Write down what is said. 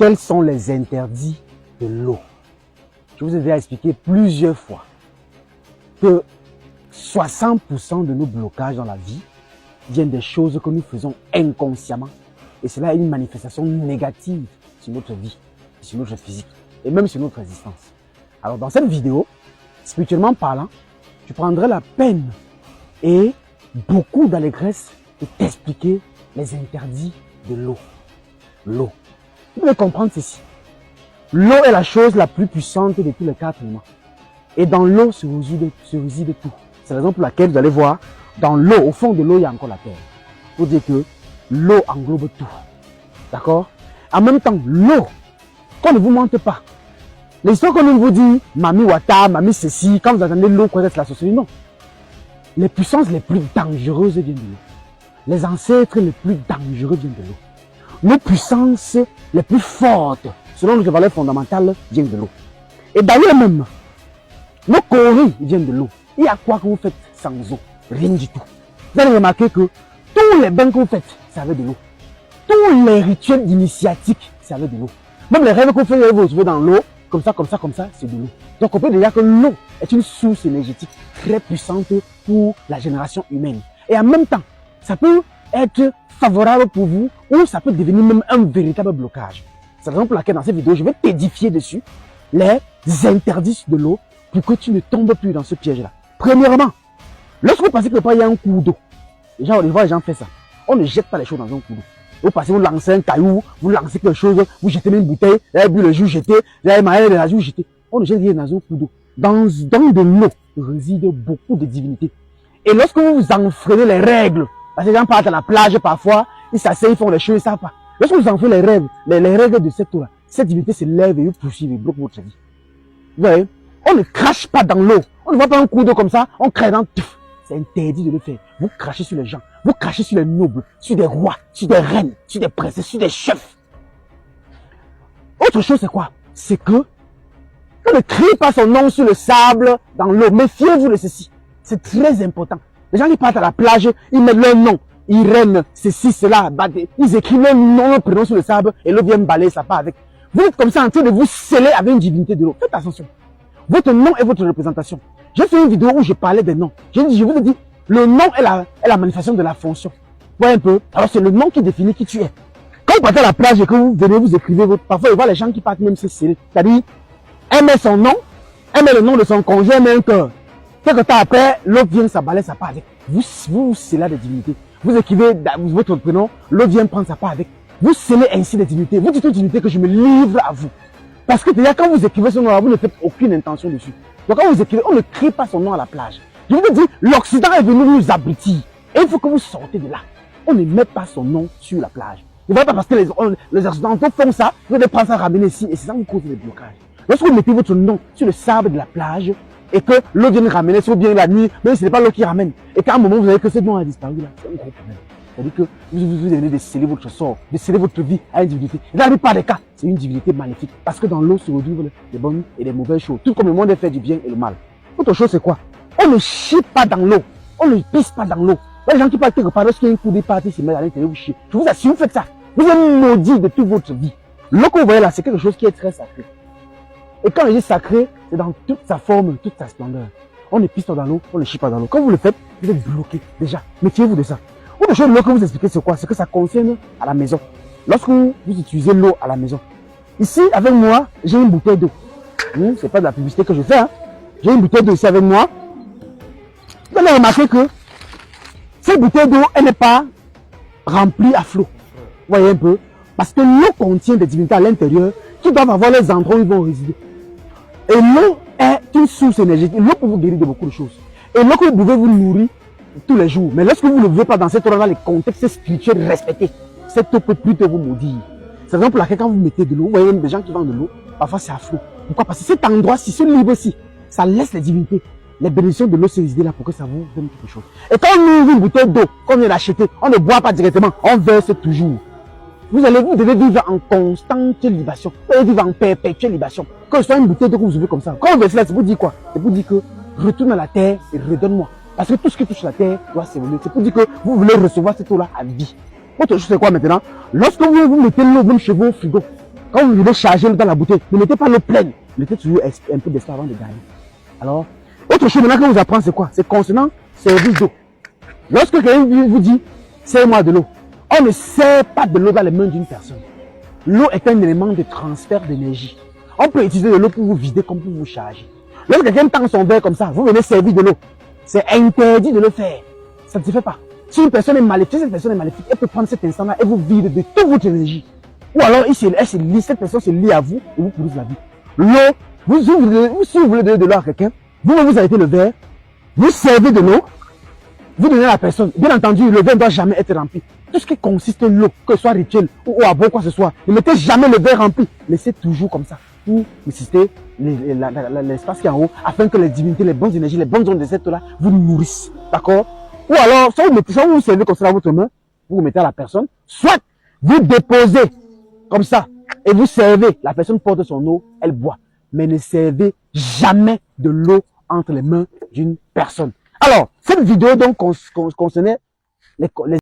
quels sont les interdits de l'eau? Je vous ai déjà expliqué plusieurs fois que 60% de nos blocages dans la vie viennent des choses que nous faisons inconsciemment. Et cela a une manifestation négative sur notre vie, sur notre physique et même sur notre existence. Alors dans cette vidéo, spirituellement parlant, je prendrai la peine et beaucoup d'allégresse de t'expliquer les interdits de l'eau. L'eau. Vous devez comprendre ceci. L'eau est la chose la plus puissante de tous les quatre éléments. Et dans l'eau se réside tout. C'est la raison pour laquelle vous allez voir, dans l'eau, au fond de l'eau, il y a encore la terre. Pour dire que l'eau englobe tout. D'accord? En même temps, l'eau, qu'on ne vous mente pas. L'histoire qu'on vous dit, Mami Wata, Mami ceci, quand vous entendez l'eau, quoi c'est la sorcellerie? Non. Les puissances les plus dangereuses viennent de l'eau. Les ancêtres les plus dangereux viennent de l'eau. Nos puissances les plus fortes, selon nos valeurs fondamentales, viennent de l'eau. Et d'ailleurs même, nos choris viennent de l'eau. Il y a quoi que vous faites sans eau? Rien du tout. Vous allez remarquer que tous les bains que vous faites, c'est avec de l'eau. Tous les rituels d'initiatique, c'est avec de l'eau. Même les rêves que vous faites, vous retrouvez dans l'eau, comme ça, c'est de l'eau. Donc on peut dire que l'eau est une source énergétique très puissante pour la génération humaine. Et en même temps, ça peut être favorable pour vous ou ça peut devenir même un véritable blocage. C'est la raison pour laquelle dans cette vidéo, je vais t'édifier dessus les interdits de l'eau pour que tu ne tombes plus dans ce piège-là. Premièrement, lorsque vous pensez que il y a un coup d'eau, on voit les gens faire ça. On ne jette pas les choses dans un coup d'eau. Vous passez, vous lancez un caillou, vous lancez quelque chose, vous jetez une bouteille, vous avez bu le jus jeté, vous avez maillé le jus jeté. On ne jette rien dans un coup d'eau. Dans de l'eau réside beaucoup de divinités. Et lorsque vous enfreignez les règles, parce que les gens partent à la plage parfois, ils s'asseyent, ils font les choses, ils savent pas. Lorsque vous enfreignez les règles de cette eau-là, cette divinité se lève et vous poursuit et bloque votre vie. Vous voyez, on ne crache pas dans l'eau. On ne voit pas un coup d'eau comme ça, on crache dans tout. C'est interdit de le faire. Vous crachez sur les gens, vous crachez sur les nobles, sur des rois, sur des reines, sur des princesses, sur des chefs. Autre chose, c'est quoi? C'est que on ne crie pas son nom sur le sable, dans l'eau. Méfiez-vous de ceci. C'est très important. Les gens qui partent à la plage, ils mettent leur nom. Irène, ceci, cela, ils écrivent leur nom, leur prénom sur le sable et l'eau vient balayer, ça part avec. Vous êtes comme ça en train de vous sceller avec une divinité de l'eau. Faites attention. Votre nom est votre représentation. J'ai fait une vidéo où je parlais des noms. Je vous ai dit, le nom est la manifestation de la fonction. Vous voyez un peu? Alors c'est le nom qui définit qui tu es. Quand vous partez à la plage et que vous venez, vous écrivez votre... Parfois, je vois les gens qui partent même se sceller. C'est-à-dire, elle met son nom, elle met le nom de son conjoint, elle met un cœur. Quelque temps après, l'autre vient s'aballer, ça part avec. Vous scellez des divinités. Vous écrivez votre prénom, l'autre vient prendre sa part avec. Vous scellez ainsi des divinités. Vous dites aux divinités que je me livre à vous. Parce que déjà, quand vous écrivez son nom, vous ne faites aucune intention dessus. Donc quand vous écrivez, on ne crie pas son nom à la plage. Je vous dis, l'Occident est venu nous abrutir. Et il faut que vous sortez de là. On ne met pas son nom sur la plage. Ne voyez pas parce que les Occidentaux font ça, vous allez prendre ça, ramener ici, et c'est ça qui cause les blocages. Lorsque vous mettez votre nom sur le sable de la plage, et que l'eau vient ramener, soit bien la nuit, mais ce n'est pas l'eau qui ramène. Et qu'à un moment, vous avez que ce nom a disparu là, c'est un gros problème. C'est-à-dire que vous venez de sceller votre sort, de sceller votre vie à une divinité. Et dans la plupart des cas, c'est une divinité maléfique. Parce que dans l'eau se retrouvent les bonnes et les mauvaises choses. Tout comme le monde est fait du bien et le mal. Autre chose, c'est quoi? On ne chie pas dans l'eau. On ne pisse pas dans l'eau. Les gens qui partent quelque part, lorsqu'il y a un coup de partie, ils se mettent à l'intérieur, vous chiez. Je vous assure, vous faites ça. Vous êtes maudit de toute votre vie. L'eau que vous voyez là, c'est quelque chose qui est très sacré. Et quand je dis sacré, c'est dans toute sa forme, toute sa splendeur. On ne pisse pas dans l'eau, on ne chie pas dans l'eau. Quand vous le faites, vous êtes bloqué. Déjà, méfiez-vous de ça. Autre chose, l'eau que vous expliquez, c'est quoi? C'est que ça concerne à la maison. Lorsque vous utilisez l'eau à la maison. Ici, avec moi, j'ai une bouteille d'eau. C'est pas de la publicité que je fais. Hein? J'ai une bouteille d'eau ici avec moi. Vous allez remarquer que cette bouteille d'eau, elle n'est pas remplie à flot. Vous voyez un peu? Parce que l'eau contient des divinités à l'intérieur qui doivent avoir les endroits où ils vont résider. Et l'eau est une source énergétique. L'eau peut vous guérir de beaucoup de choses. Et l'eau que vous pouvez vous nourrir tous les jours. Mais lorsque vous ne le vivez pas dans cette eau dans les contextes spirituels respectés, cette eau peut plutôt vous maudire. C'est la raison pour laquelle quand vous mettez de l'eau, vous voyez même des gens qui vendent de l'eau, parfois c'est à flot. Pourquoi? Parce que cet endroit-ci, ce livre-ci, ça laisse les divinités, les bénédictions de l'eau se résider là pour que ça vous donne quelque chose. Et quand on ouvre une bouteille d'eau, qu'on vient d'acheter, on ne boit pas directement, on verse toujours. Vous devez vivre en constante libation. Vous devez vivre en perpétuelle libation. Quand ce soit une bouteille d'eau que vous ouvrez comme ça, quand vous versez là, c'est pour dire quoi? C'est pour dire que retourne à la terre et redonne-moi. Parce que tout ce qui touche la terre doit s'évoluer. C'est pour dire que vous voulez recevoir cette eau-là à vie. Autre chose, c'est quoi maintenant? Lorsque vous mettez l'eau même chez vous au frigo, Quand vous voulez charger l'eau dans la bouteille, ne mettez pas l'eau pleine. Mettez toujours un peu d'espoir avant de gagner. Alors, autre chose maintenant que vous apprend, c'est quoi? C'est concernant service d'eau. Lorsque quelqu'un vous dit, serre-moi de l'eau, on ne sert pas de l'eau dans les mains d'une personne. L'eau est un élément de transfert d'énergie. On peut utiliser de l'eau pour vous vider comme pour vous charger. Lorsque quelqu'un tend son verre comme ça, vous venez servir de l'eau. C'est interdit de le faire. Ça ne se fait pas. Si une personne est maléfique, cette personne est maléfique, elle peut prendre cet instant-là et vous vider de toute votre énergie. Ou alors, cette personne se lie à vous et vous pourrissez la vie. L'eau, si vous voulez donner de l'eau à quelqu'un, vous arrêtez le verre, vous servez de l'eau, vous donnez à la personne. Bien entendu, le verre ne doit jamais être rempli. Tout ce qui consiste l'eau, que ce soit rituel ou à boire quoi que ce soit, ne mettez jamais le verre rempli. Laissez toujours comme ça pour nécessiter l'espace qui est en haut afin que les divinités, les bonnes énergies, les bonnes ondes de cette eau-là vous nourrissent. D'accord? Ou alors, soit vous servez comme ça dans votre main, vous mettez à la personne, soit vous déposez comme ça et vous servez. La personne porte son eau, elle boit. Mais ne servez jamais de l'eau entre les mains d'une personne. Alors, cette vidéo donc concernait les